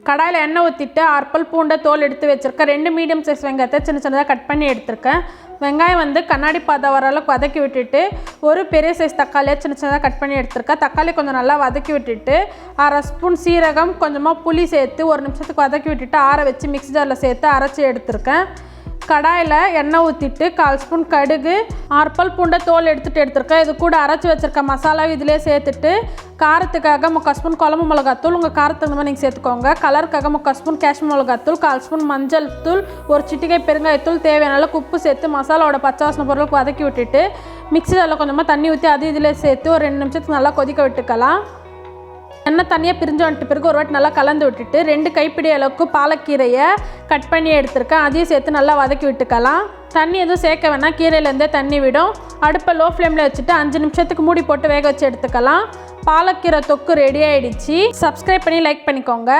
கடாயில் எண்ணெய் ஊற்றிட்டு 6 பல் பூண்டை தோல் எடுத்து வச்சுருக்கேன். 2 மீடியம் சைஸ் வெங்காயத்தை சின்ன சின்னதாக கட் பண்ணி எடுத்துருக்கேன். வெங்காயம் வந்து கண்ணாடி பாதம் வர அளவுக்கு வதக்கி விட்டுட்டு ஒரு பெரிய சைஸ் தக்காளியை சின்ன சின்னதாக கட் பண்ணி எடுத்துருக்கேன். தக்காளி கொஞ்சம் நல்லா வதக்கி விட்டுட்டு 1/2 ஸ்பூன் சீரகம் கொஞ்சமாக புளி சேர்த்து 1 நிமிஷத்துக்கு வதக்கி விட்டுட்டு ஆற வச்சு மிக்ஸி ஜாரில் சேர்த்து அரைச்சி எடுத்துருக்கேன். கடாயில் எண்ணெய் ஊற்றிட்டு 1/4 ஸ்பூன் கடுகு 6 பல் பூண்டை தோல் எடுத்துருக்கேன். இது கூட அரைச்சி வச்சுருக்க மசாலா இதிலே சேர்த்துட்டு காரத்துக்காக 3/4 ஸ்பூன் குழம்பு மிளகாத்தூள், உங்கள் காரத்துக்கு மாதிரி நீங்கள் சேர்த்துக்கோங்க. கலருக்காக 3/4 ஸ்பூன் காஷ்மீர் மிளகாத்தூள், 1/4 ஸ்பூன் மஞ்சள் தூள், ஒரு சிட்டிகை பெருங்காயத்தூள், தேவையான அளவுக்கு உப்பு சேர்த்து மசாலாவோட பச்சை வாசனை பொருளுக்கு வதக்கி விட்டுட்டு மிக்ஸி ஜாரில் கொஞ்சமாக தண்ணி ஊற்றி அது இதிலே சேர்த்து ஒரு 2 நிமிஷத்துக்கு நல்லா கொதிக்க விட்டுக்கலாம். எண்ணெய் தண்ணியாக பிரிஞ்சு வந்துட்டு பிறகு ஒரு வாட்டி நல்லா கலந்து விட்டுட்டு 2 கைப்பிடி அளவுக்கு பாலக்கீரையை கட் பண்ணி எடுத்துருக்கேன். அதையும் சேர்த்து நல்லா வதக்கி விட்டுக்கலாம். தண்ணி எதுவும் சேர்க்க வேணாம், கீரையிலேருந்தே தண்ணி விடும். அடுப்பை லோ ஃப்ளேமில் வச்சுட்டு 5 நிமிஷத்துக்கு மூடி போட்டு வேக வச்சு எடுத்துக்கலாம். பாலக்கீரை தொக்கு ரெடி ஆகிடுச்சு. சப்ஸ்கிரைப் பண்ணி லைக் பண்ணிக்கோங்க.